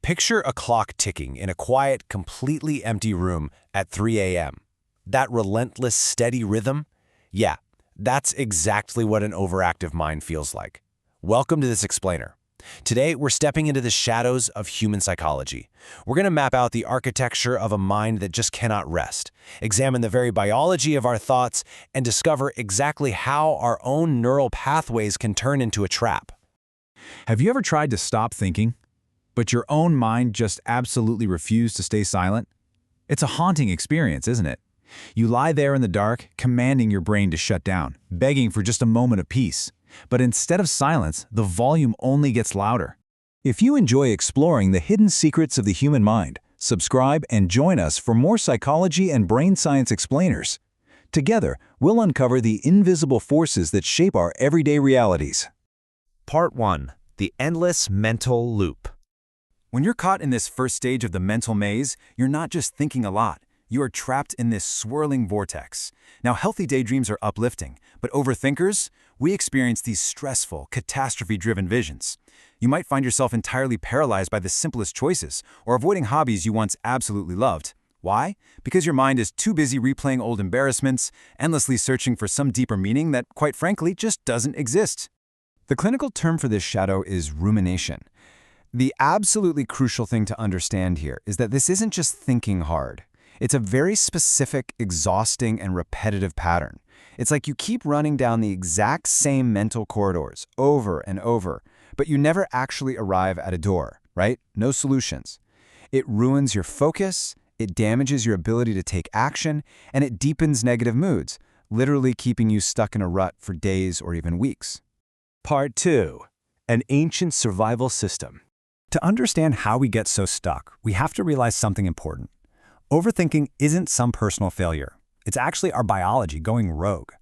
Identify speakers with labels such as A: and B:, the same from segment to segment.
A: Picture a clock ticking in a quiet, completely empty room at 3 a.m. That relentless, steady rhythm? Yeah, that's exactly what an overactive mind feels like. Welcome to this explainer. Today, we're stepping into the shadows of human psychology. We're going to map out the architecture of a mind that just cannot rest, examine the very biology of our thoughts, and discover exactly how our own neural pathways can turn into a trap.
B: Have you ever tried to stop thinking, but your own mind just absolutely refused to stay silent? It's a haunting experience, isn't it? You lie there in the dark, commanding your brain to shut down, begging for just a moment of peace. But instead of silence, the volume only gets louder. If you enjoy exploring the hidden secrets of the human mind, subscribe and join us for more psychology and brain science explainers. Together, we'll uncover the invisible forces that shape our everyday realities.
A: Part 1. The Endless Mental Loop.
B: When you're caught in this first stage of the mental maze, you're not just thinking a lot. You are trapped in this swirling vortex. Now, healthy daydreams are uplifting, but overthinkers, we experience these stressful, catastrophe-driven visions. You might find yourself entirely paralyzed by the simplest choices or avoiding hobbies you once absolutely loved. Why? Because your mind is too busy replaying old embarrassments, endlessly searching for some deeper meaning that, quite frankly, just doesn't exist. The clinical term for this shadow is rumination. The absolutely crucial thing to understand here is that this isn't just thinking hard. It's a very specific, exhausting, and repetitive pattern. It's like you keep running down the exact same mental corridors over and over, but you never actually arrive at a door, right? No solutions. It ruins your focus, it damages your ability to take action, and it deepens negative moods, literally keeping you stuck in a rut for days or even weeks.
A: Part 2. An Ancient Survival System.
B: To understand how we get so stuck, we have to realize something important. Overthinking isn't some personal failure. It's actually our biology going rogue.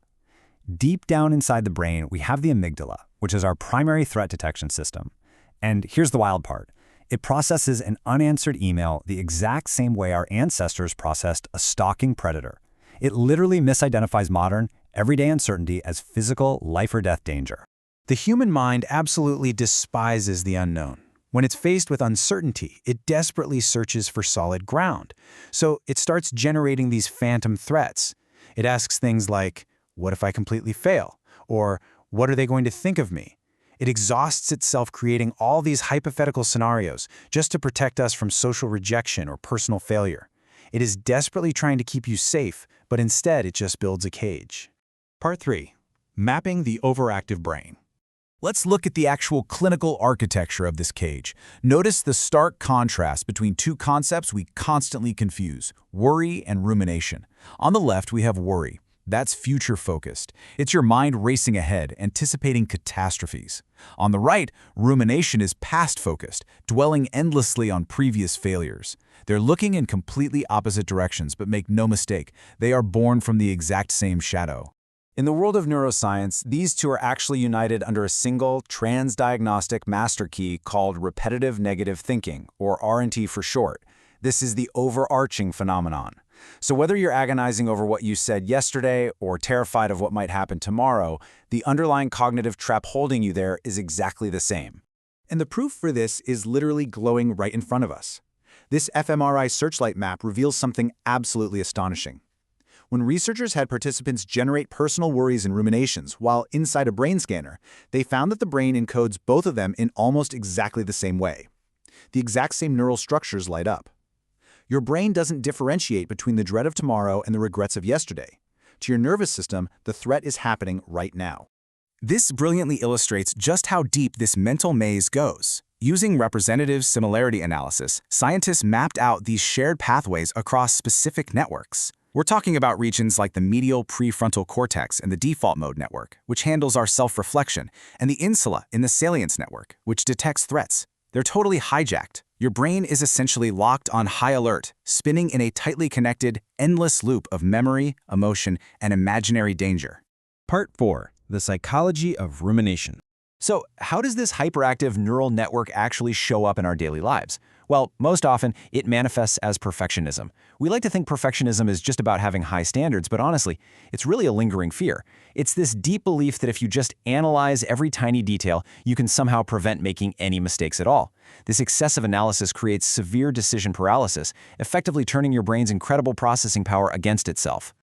B: Deep down inside the brain, we have the amygdala, which is our primary threat detection system. And here's the wild part. It processes an unanswered email the exact same way our ancestors processed a stalking predator. It literally misidentifies modern, everyday uncertainty as physical, life-or-death danger. The human mind absolutely despises the unknown. When it's faced with uncertainty, it desperately searches for solid ground. So it starts generating these phantom threats. It asks things like, what if I completely fail? Or what are they going to think of me? It exhausts itself creating all these hypothetical scenarios just to protect us from social rejection or personal failure. It is desperately trying to keep you safe, but instead it just builds a cage. Part 3. Mapping the overactive brain. Let's look at the actual clinical architecture of this cage. Notice the stark contrast between two concepts we constantly confuse, worry and rumination. On the left, we have worry. That's future-focused. It's your mind racing ahead, anticipating catastrophes. On the right, rumination is past-focused, dwelling endlessly on previous failures. They're looking in completely opposite directions, but make no mistake, they are born from the exact same shadow. In the world of neuroscience, these two are actually united under a single transdiagnostic master key called repetitive negative thinking, or RNT for short. This is the overarching phenomenon. So whether you're agonizing over what you said yesterday or terrified of what might happen tomorrow, the underlying cognitive trap holding you there is exactly the same. And the proof for this is literally glowing right in front of us. This fMRI searchlight map reveals something absolutely astonishing. When researchers had participants generate personal worries and ruminations while inside a brain scanner, they found that the brain encodes both of them in almost exactly the same way. The exact same neural structures light up. Your brain doesn't differentiate between the dread of tomorrow and the regrets of yesterday. To your nervous system, the threat is happening right now. This brilliantly illustrates just how deep this mental maze goes. Using representative similarity analysis, scientists mapped out these shared pathways across specific networks. We're talking about regions like the medial prefrontal cortex in the default mode network, which handles our self-reflection, and the insula in the salience network, which detects threats. They're totally hijacked. Your brain is essentially locked on high alert, spinning in a tightly connected, endless loop of memory, emotion, and imaginary danger. Part 4. The Psychology of Rumination.
A: So, how does this hyperactive neural network actually show up in our daily lives? Well, most often, it manifests as perfectionism. We like to think perfectionism is just about having high standards, but honestly, it's really a lingering fear. It's this deep belief that if you just analyze every tiny detail, you can somehow prevent making any mistakes at all. This excessive analysis creates severe decision paralysis, effectively turning your brain's incredible processing power against itself.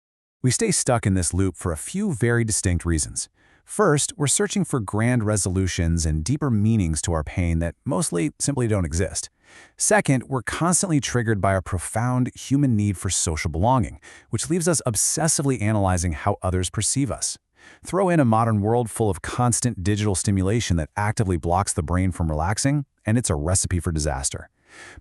B: We stay stuck in this loop for a few very distinct reasons. First, we're searching for grand resolutions and deeper meanings to our pain that mostly simply don't exist. Second, we're constantly triggered by our profound human need for social belonging, which leaves us obsessively analyzing how others perceive us. Throw in a modern world full of constant digital stimulation that actively blocks the brain from relaxing, and it's a recipe for disaster.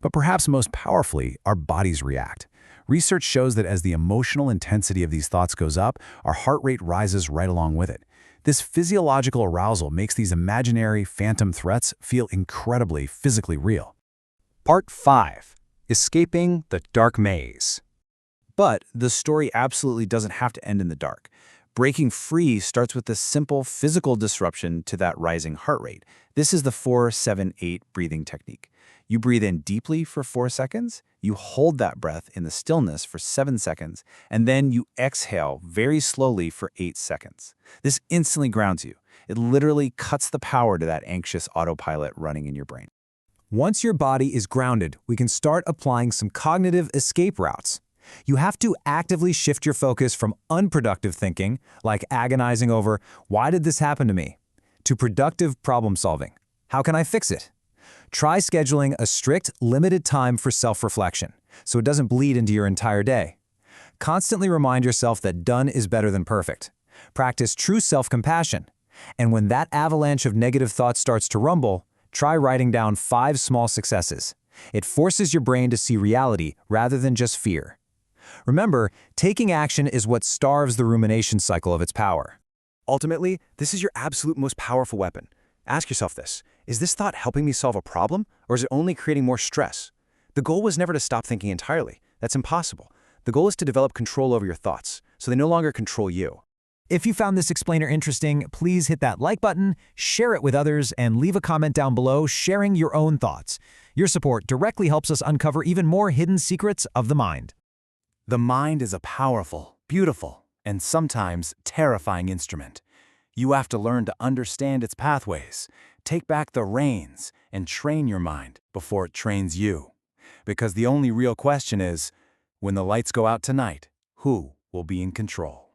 B: But perhaps most powerfully, our bodies react. Research shows that as the emotional intensity of these thoughts goes up, our heart rate rises right along with it. This physiological arousal makes these imaginary, phantom threats feel incredibly physically real.
C: Part 5. Escaping the Dark Maze.
A: But the story absolutely doesn't have to end in the dark. Breaking free starts with a simple physical disruption to that rising heart rate. This is the 4-7-8 breathing technique. You breathe in deeply for 4 seconds, you hold that breath in the stillness for 7 seconds, and then you exhale very slowly for 8 seconds. This instantly grounds you. It literally cuts the power to that anxious autopilot running in your brain.
C: Once your body is grounded, we can start applying some cognitive escape routes. You have to actively shift your focus from unproductive thinking, like agonizing over, "Why did this happen to me?" to productive problem solving. "How can I fix it?" Try scheduling a strict, limited time for self-reflection, so it doesn't bleed into your entire day. Constantly remind yourself that done is better than perfect. Practice true self-compassion. And when that avalanche of negative thoughts starts to rumble, try writing down 5 small successes. It forces your brain to see reality rather than just fear. Remember, taking action is what starves the rumination cycle of its power.
B: Ultimately, this is your absolute most powerful weapon. Ask yourself this: is this thought helping me solve a problem, or is it only creating more stress? The goal was never to stop thinking entirely. That's impossible. The goal is to develop control over your thoughts, so they no longer control you.
C: If you found this explainer interesting, please hit that like button, share it with others, and leave a comment down below sharing your own thoughts. Your support directly helps us uncover even more hidden secrets of the mind.
A: The mind is a powerful, beautiful, and sometimes terrifying instrument. You have to learn to understand its pathways, take back the reins, and train your mind before it trains you. Because the only real question is, when the lights go out tonight, who will be in control?